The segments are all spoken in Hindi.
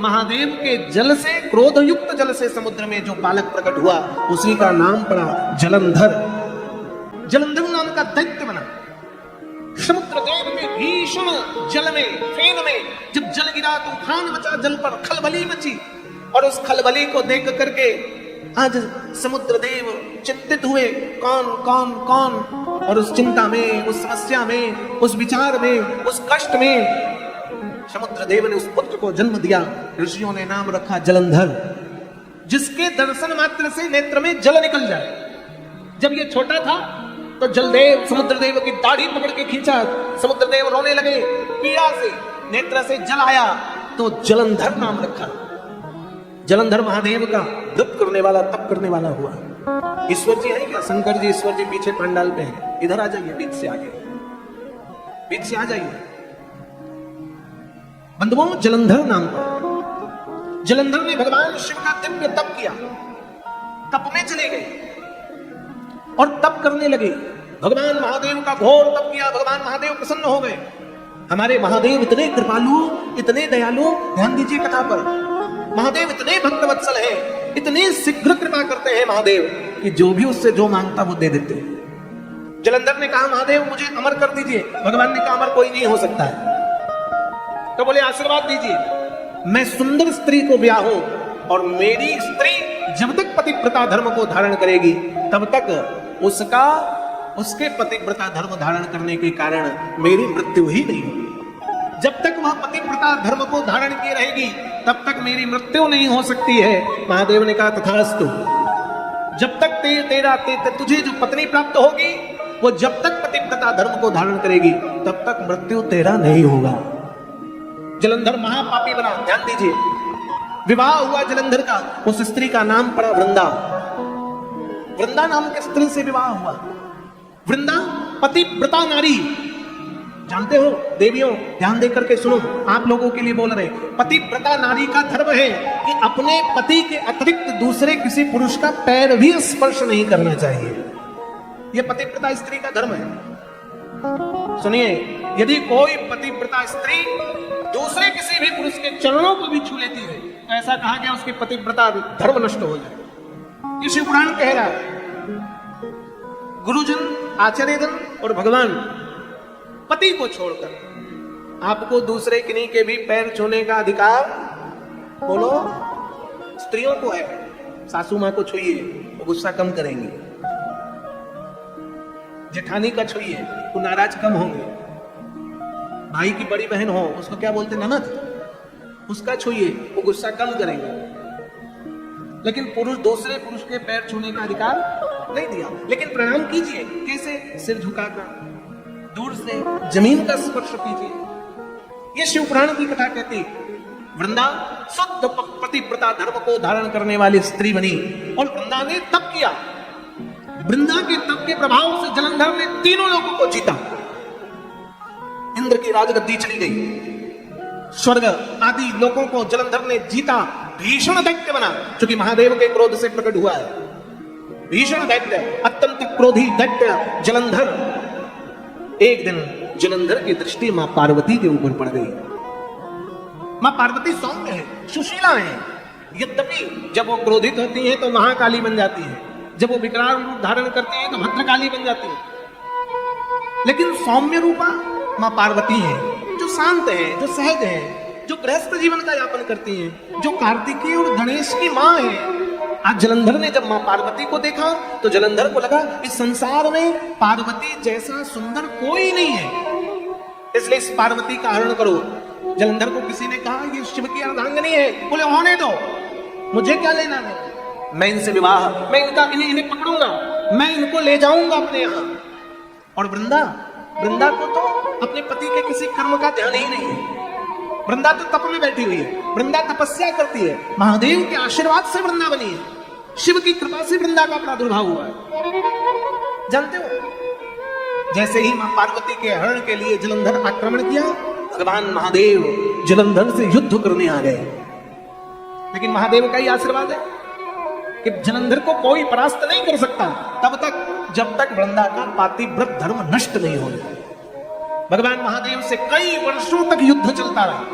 महादेव के जल से, क्रोधयुक्त जल से समुद्र में जो बालक प्रकट हुआ उसी का नाम पड़ा जलंधर। जलंधर नाम का दैत्य बना। समुद्र देव के भीषण जल में, फेन में जब जल गिरा, तूफान मचा, जल पर खलबली मची, और उस खलबली को देख करके आज समुद्र देव चिंतित हुए, कौन कौन कौन, और उस चिंता में, उस समस्या में, उस विचार में, उस कष्ट में समुद्र देव ने उस पुत्र को जन्म दिया। ऋषियों ने नाम रखा जलंधर, जिसके दर्शन मात्र से नेत्र में जल निकल जाए। जब ये छोटा था तो जलदेव समुद्र देव की दाढ़ी पकड़ के खींचा, समुद्र देव रोने लगे पीड़ा से, नेत्र से जल आया तो जलंधर नाम रखा। जलंधर महादेव का जप करने वाला, तप करने वाला हुआ। ईश्वर जी है क्या? शंकर जी, ईश्वर जी पीछे पंडाल पे है, इधर आ जाइए, बीच से आगे, बीच से आ जाइए। बंधुओं, जलंधर नाम का, जलंधर ने भगवान शिव का दिव्य तप किया, तप में चले गए और तप करने लगे। भगवान महादेव का घोर तप किया, भगवान महादेव प्रसन्न हो गए। हमारे महादेव इतने कृपालु, इतने दयालु, ध्यान दीजिए कथा पर। महादेव इतने भक्तवत्सल है, इतने शीघ्र कृपा करते हैं महादेव कि जो भी उससे जो मांगता वो दे देते हैं। जलंधर ने कहा, महादेव मुझे अमर कर दीजिए। भगवान ने कहा, अमर कोई नहीं हो सकता है। तो बोले, आशीर्वाद दीजिए, मैं सुंदर स्त्री को ब्याहूं और मेरी स्त्री जब तक पतिव्रता धर्म को धारण करेगी तब तक उसके पतिव्रता धर्म धारण करने के कारण मेरी मृत्यु ही नहीं होगी। जब तक वह पतिव्रता धर्म को धारण किए रहेगी तब तक मेरी मृत्यु नहीं हो सकती है। महादेव ने कहा, तथास्तु। जब तक तुझे जो पत्नी प्राप्त होगी वो जब तक पतिव्रता धर्म को धारण करेगी तब तक मृत्यु तेरा नहीं होगा। जलंधर महापापी बना। ध्यान दीजिए, विवाह हुआ जलंधर का, उस स्त्री का नाम पड़ा वृंदा। वृंदा नाम के स्त्री से विवाह हुआ। वृंदा पतिव्रता नारी, जानते हो देवियों, ध्यान दे करके सुनो, आप लोगों के लिए बोल रहे, पतिव्रता नारी का धर्म है कि अपने पति के अतिरिक्त दूसरे किसी पुरुष का पैर भी स्पर्श नहीं करना चाहिए। यह पतिव्रता स्त्री का धर्म है। सुनिए, यदि कोई पतिव्रता स्त्री दूसरे किसी भी पुरुष के चरणों को भी छू लेती है तो ऐसा कहा गया उसकी पतिव्रता धर्म नष्ट हो जाए। ये शिव पुराण कह रहा है। गुरुजन, आचार्यजन और भगवान पति को छोड़कर आपको दूसरे किन्हीं के भी पैर छूने का अधिकार, बोलो, स्त्रियों को है। सासू मां को छूइए, वो गुस्सा कम करेंगी। जेठानी का छूइए, वो नाराज कम होंगे। भाई की बड़ी बहन हो, उसको क्या बोलते, ननद, उसका छूइए, वो गुस्सा कम करेंगे। लेकिन पुरुष दूसरे पुरुष के पैर छूने का अधिकार नहीं दिया। लेकिन प्रणाम कीजिए, कैसे? सिर झुकाकर, दूर से जमीन का स्पर्श कीजिए। ये शिव पुराण की कथा कहती। वृंदा शुद्ध पतिव्रता धर्म को धारण करने वाली स्त्री बनी और वृंदा ने तप किया। वृंदा के तप के प्रभाव से जलंधर ने तीनों लोगों को जीता। इंद्र की राजगद्दी चली गई, स्वर्ग आदि लोगों को जलंधर ने जीता। भीषण दैत्य बना, क्योंकि महादेव के क्रोध से प्रकट हुआ है। भीषण दैत्य, अत्यंत क्रोधी दैत्य जलंधर। एक दिन जलंधर की दृष्टि मां पार्वती के ऊपर पड़ गई। मां पार्वती सौम्य है, सुशीला है। यद्यपि जब वो क्रोधित होती है तो महाकाली बन जाती है, जब वो विकराल रूप धारण करती है तो भद्रकाली बन जाती है। लेकिन सौम्य रूपा मां पार्वती है, जो शांत है, जो सहज है, जो गृहस्थ जीवन का यापन करती हैं, जो कार्तिकेय और गणेश की मां है। आज जलंधर ने जब मां पार्वती को देखा तो जलंधर को लगा इस संसार में पार्वती जैसा सुंदर कोई नहीं है, इसलिए इस पार्वती का हरण करो। जलंधर को किसी ने कहा, ये शिव की अर्धांगिनी है। बोले, होने दो, मुझे क्या लेना है, मैं इनसे विवाह, मैं इन्हें पकड़ूंगा, मैं इनको ले जाऊंगा अपने यहां। और वृंदा को तो अपने पति के किसी कर्म का ध्यान ही नहीं है। वृंदा तो तप में बैठी हुई है, वृंदा तपस्या करती है। महादेव के आशीर्वाद से वृंदा बनी है, शिव की कृपा से वृंदा का प्रादुर्भाव हुआ है। जानते हो, जैसे ही मां पार्वती के हरण के लिए जलंधर आक्रमण किया, भगवान महादेव जलंधर से युद्ध करने आ गए। लेकिन महादेव का ही आशीर्वाद है कि जलंधर को कोई परास्त नहीं कर सकता तब तक जब तक वृंदा का पातिव्रत धर्म नष्ट नहीं हो जाए। भगवान महादेव से कई वर्षों तक युद्ध चलता रहा,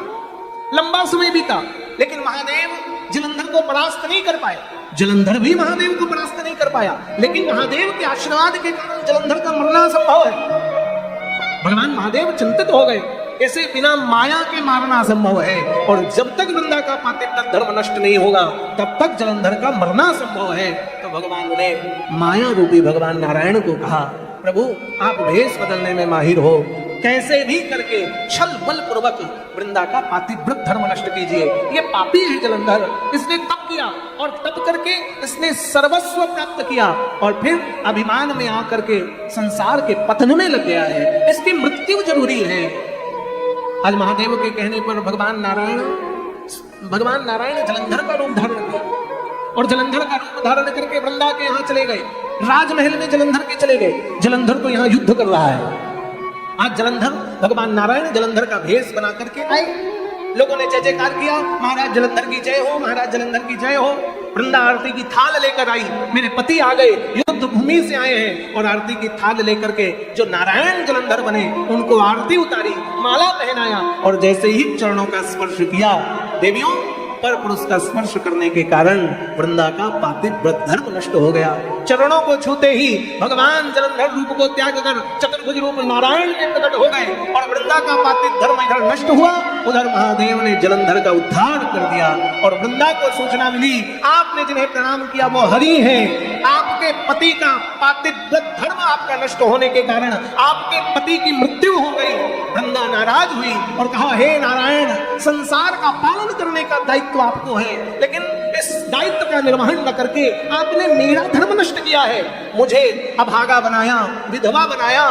लंबा समय बीता, लेकिन महादेव जलंधर को परास्त नहीं कर पाए। जलंधर भी महादेव को परास्त नहीं कर पाया, लेकिन महादेव के आशीर्वाद के कारण जलंधर का मरना संभव है। भगवान महादेव चिंतित हो गए, ऐसे बिना माया के मारना संभव है, और जब तक वृंदा का पातिव्रत धर्म नष्ट नहीं होगा तब तक जलंधर का मरना संभव है। तो भगवान ने माया रूपी भगवान नारायण को कहा, प्रभु आप भेष बदलने में माहिर हो, कैसे भी करके छल बल पूर्वक वृंदा का पातिव्रत धर्म नष्ट कीजिए। ये पापी है जलंधर, इसने तप किया और तप करके इसने सर्वस्व प्राप्त किया और फिर अभिमान में आकर के संसार के पतन में लग गया है, इसकी मृत्यु जरूरी है। आज महादेव के कहने पर भगवान नारायण जलंधर का रूप धारण किया और जलंधर का रूप धारण करके वृंदा के यहाँ चले गए, राजमहल में जलंधर के चले गए। जलंधर तो यहाँ युद्ध कर रहा है। आज जलंधर, भगवान नारायण जलंधर का भेष बना करके आए, लोगों ने जय जयकार किया, महाराज जलंधर की जय हो, महाराज जलंधर की जय हो। वृंदा आरती की थाल लेकर आई, मेरे पति आ गए, युद्ध भूमि से आए हैं, और आरती की थाल लेकर के जो नारायण जलंधर बने उनको आरती उतारी, माला पहनाया, और जैसे ही चरणों का स्पर्श किया, देवियों पर पुरुष का स्पर्श करने के कारण वृंदा का पातिव्रत धर्म नष्ट हो गया। चरणों को छूते ही भगवान जलंधर रूप को त्याग कर चतुर्भुज रूप नारायण के प्रकट हो गए, और वृंदा का पातिव्रत धर्म इधर नष्ट हुआ, उधर महादेव ने जलंधर का उद्धार कर दिया। और वृंदा को सूचना मिली, आपने जिन्हें प्रणाम किया वो हरि हैं, आपके पति का पातिव्रत धर्म आपका नष्ट होने के कारण आपके पति की मृत्यु हो गई। वृंदा नाराज हुई और कहा, हे नारायण, संसार का पालन करने का दायित्व आपको है, लेकिन इस दायित्व का निर्वहन न करके आपने मेरा धर्म नष्ट किया है, मुझे अभागा बनाया, विधवा बनाया।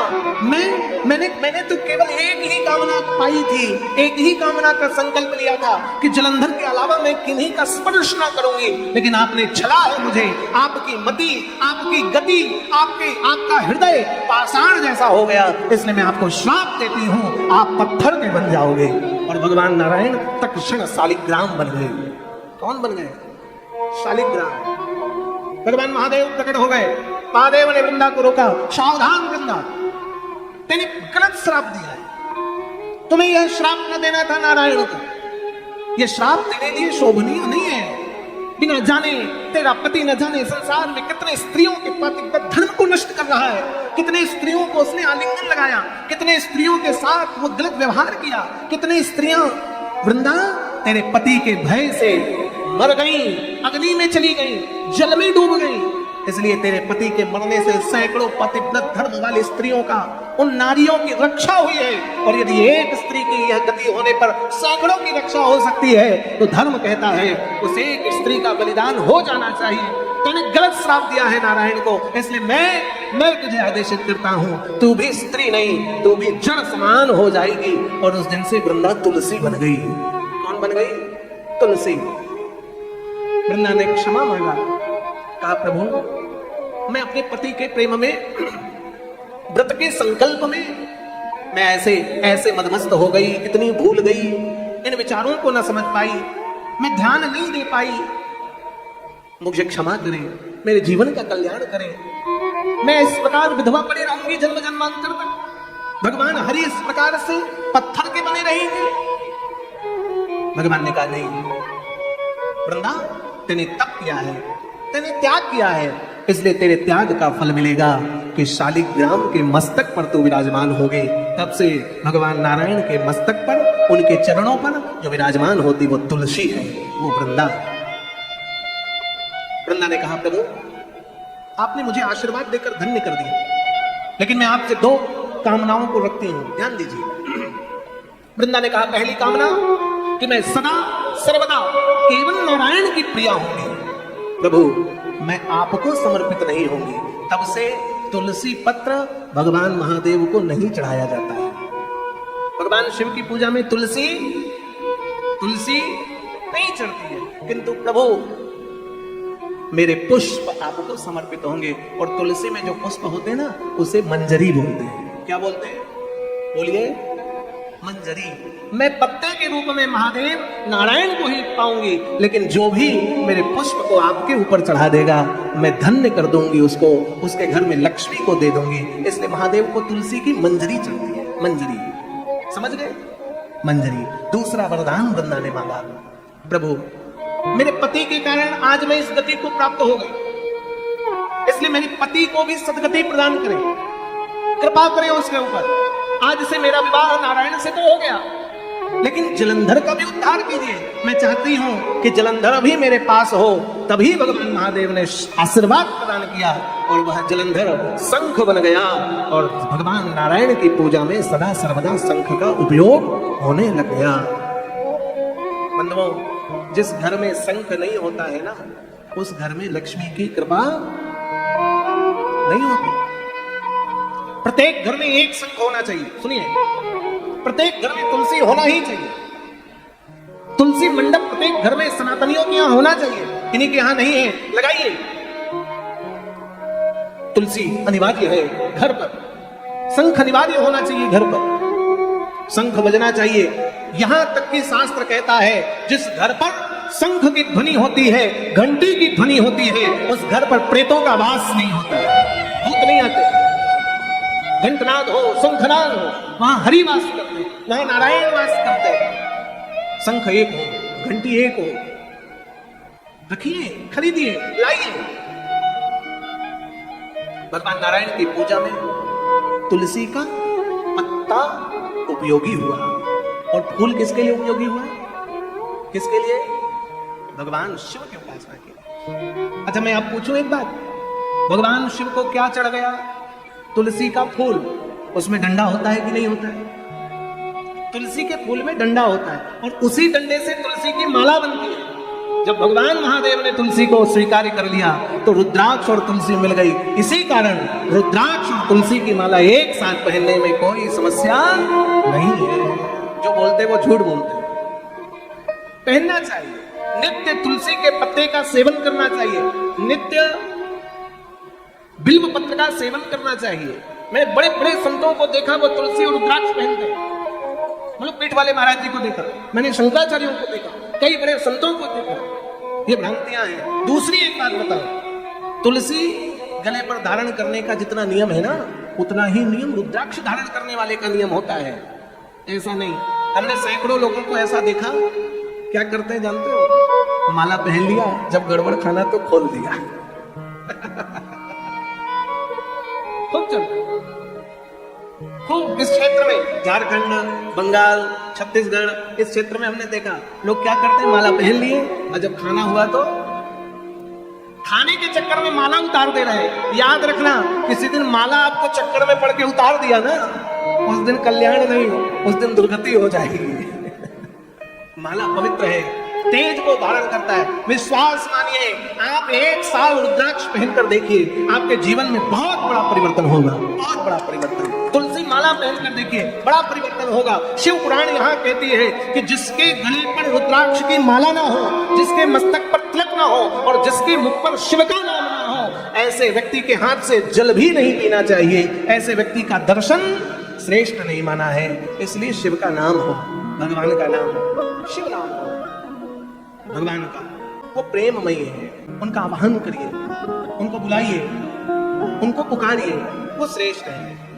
मैंने तो केवल एक ही कामना पाई थी, एक ही कामना का संकल्प लिया था कि जलंधर के अलावा मैं किन्हीं का स्पर्श ना करूंगी, लेकिन आपने छला है मुझे। आपकी मति, आपकी गति, आपका हृदय पाषाण जैसा हो गया, इसलिए मैं आपको श्राप देती हूं, आप पत्थर के बन जाओगे। और भगवान नारायण तत्क्षण शालिग्राम बन गए। कौन बन गए? शालिग्राम। भगवान महादेव प्रकट हो गए। महादेव ने वृंदा को रोका, सावधान वृंदा, तेने गलत श्राप दिया है, तुम्हें यह श्राप न देना था नारायण को। यह श्राप तेरे लिए शोभनीय नहीं है। बिना जाने, तेरा पति न जाने संसार में कितने स्त्रियों के पातिव्रत धर्म को नष्ट कर रहा है, कितने स्त्रियों को उसने आलिंगन लगाया, कितने स्त्रियों के साथ वो गलत व्यवहार किया, कितनी स्त्रियां वृंदा तेरे पति के भय से मर गई, अग्नि में चली गई, जल में डूब गई। इसलिए तेरे पति के मरने से सैकड़ों पतिव्रत धर्म वाली स्त्रियों का, उन नारियों की रक्षा हुई है। और यदि एक स्त्री की यह गति होने पर सैकड़ों की रक्षा हो सकती है, तो धर्म कहता है उस एक स्त्री का बलिदान हो जाना चाहिए। तूने गलत श्राप दिया है नारायण को, इसलिए मैं तुझे आदेशित करता हूं, तू भी स्त्री नहीं, तू भी जड़ समान हो जाएगी। और उस दिन से वृंदा तुलसी बन गई। कौन बन गई? तुलसी। वृंदा ने क्षमा मांगा, कहा प्रभु मैं अपने पति के प्रेम में, व्रत के संकल्प में मैं ऐसे मदमस्त हो गई, इतनी भूल गई, इन विचारों को न समझ पाई, मैं ध्यान नहीं दे पाई, मुझे क्षमा करें, मेरे जीवन का कल्याण करें। मैं इस प्रकार विधवा पड़ी रहूंगी जन्म जन्मांतर तक, भगवान हरि इस प्रकार से पत्थर के बने रहेंगे। भगवान ने कहा नहीं वृंदा, तेने तप किया है, तेने त्याग किया है, इसलिए तेरे त्याग का फल मिलेगा कि शालिग्राम के मस्तक पर तू विराजमान होगे। तब से भगवान नारायण के मस्तक पर, उनके चरणों पर जो विराजमान होती वो तुलसी है, वो वृंदा। वृंदा ने कहा प्रभु आपने मुझे आशीर्वाद देकर धन्य कर दिया, लेकिन मैं आपसे दो कामनाओं को रखती हूं, ध्यान दीजिए। वृंदा ने कहा पहली कामना कि मैं सदा सर्वदा केवल नारायण की प्रिया होंगी। प्रभु मैं आपको समर्पित नहीं होंगी। तब से तुलसी पत्र भगवान महादेव को नहीं चढ़ाया जाता है। भगवान शिव की पूजा में तुलसी नहीं चढ़ती है, किंतु प्रभु मेरे पुष्प आपको समर्पित होंगे। और तुलसी में जो पुष्प होते हैं ना, उसे मंजरी बोलते हैं। क्या बोलते हैं? बोलिए, मंजरी। मैं पत्ते के रूप में महादेव नारायण को ही पाऊंगी, लेकिन जो भी मेरे पुष्प को आपके ऊपर चढ़ा देगा मैं धन्य कर दूंगी उसको, उसके घर में लक्ष्मी को दे दूंगी। इसलिए महादेव को तुलसी की मंजरी चढ़ती है। मंजरी, समझ गए? मंजरी। दूसरा वरदान वृंदा ने मांगा, प्रभु मेरे पति के कारण आज मैं इस गति को प्राप्त हो गई, इसलिए मेरे पति को भी सदगति प्रदान करें, कृपा करें उसके ऊपर। आज से मेरा विवाह नारायण से तो हो गया, लेकिन जलंधर का भी उद्धार कीजिए। मैं चाहती हूं कि जलंधर भी मेरे पास हो। तभी भगवान महादेव ने आशीर्वाद प्रदान किया और वह जलंधर शंख बन गया और भगवान नारायण की पूजा में सदा सर्वदा शंख का उपयोग होने लग गया। बंधुओं, जिस घर में शंख नहीं होता है ना, उस घर में लक्ष्मी की कृपा नहीं होती। प्रत्येक घर में एक शंख होना चाहिए। सुनिए, प्रत्येक घर में तुलसी होना ही चाहिए। तुलसी मंडप प्रत्येक घर में सनातनियों के यहां होना चाहिए, इन्हीं के यहां नहीं है, लगाइए। तुलसी अनिवार्य है घर पर, शंख अनिवार्य होना चाहिए घर पर, शंख बजना चाहिए। यहां तक कि शास्त्र कहता है जिस घर पर शंख की ध्वनि होती है, घंटी की ध्वनि होती है, उस घर पर प्रेतों का वास नहीं होता, भूत नहीं आते। घंटनाद हो, शंखनाद हो, वहां हरि वास करते, वहां नारायण वास करते। शंख एक हो, घंटी एक हो, रखिए, खरीदिए, लाइए। भगवान नारायण की पूजा में तुलसी का पत्ता उपयोगी हुआ और फूल किसके लिए उपयोगी हुआ? किसके लिए? भगवान शिव के उपासना के लिए। अच्छा, मैं आप पूछूं एक बात, भगवान शिव को क्या चढ़ गया? तुलसी का फूल। उसमें डंडा होता है कि नहीं होता है? तुलसी के फूल में डंडा होता है और उसी डंडे से तुलसी की माला बनती है। जब भगवान महादेव ने तुलसी को स्वीकार कर लिया तो रुद्राक्ष और तुलसी मिल गई। इसी कारण रुद्राक्ष और तुलसी की माला एक साथ पहनने में कोई समस्या नहीं है। जो बोलते वो झूठ बोलते। पहनना चाहिए, नित्य तुलसी के पत्ते का सेवन करना चाहिए, नित्य बिल्व पत्र का सेवन करना चाहिए। मैंने बड़े बड़े संतों को देखा वो तुलसी और रुद्राक्ष पहनते हैं। मतलब पीठ वाले महाराज जी को देखा, मैंने शंकराचार्यों को देखा, कई बड़े संतों को देखा। ये भ्रांतियां हैं। दूसरी एक बात बताओ, तुलसी गले पर धारण करने का जितना नियम है ना, उतना ही नियम रुद्राक्ष धारण करने वाले का नियम होता है। ऐसा नहीं, हमने सैकड़ों लोगों को ऐसा देखा, क्या करते हैं जानते हो? माला पहन लिया, जब गड़बड़ खाना तो खोल दिया। खूब चलता, खूब। इस क्षेत्र में झारखंड, बंगाल, छत्तीसगढ़, इस क्षेत्र में हमने देखा लोग क्या करते हैं, माला पहन लिए और जब खाना हुआ तो खाने के चक्कर में माला उतार दे रहे। याद रखना, किसी दिन माला आपको चक्कर में पड़ के उतार दिया ना, उस दिन कल्याण नहीं हो, उस दिन दुर्गति हो जाएगी। माला पवित्र है, तेज को धारण करता है। विश्वास मानिए, आप एक साल रुद्राक्ष पहनकर देखिए, आपके जीवन में बहुत बड़ा परिवर्तन होगा, बहुत बड़ा परिवर्तन। तुलसी माला पहनकर देखिए, बड़ा परिवर्तन होगा। शिव पुराण यहाँ कहती है कि जिसके गले पर रुद्राक्ष की माला ना हो, जिसके मस्तक पर तिलक ना हो और जिसके मुख पर शिव का नाम ना हो, ऐसे व्यक्ति के हाथ से जल भी नहीं पीना चाहिए। ऐसे व्यक्ति का दर्शन श्रेष्ठ नहीं माना है। इसलिए शिव का नाम हो, भगवान का नाम हो, शिव नाम हो भगवान का, वो प्रेममयी है। उनका आवाहन करिए, उनको बुलाइए, उनको पुकारिए, वो श्रेष्ठ है।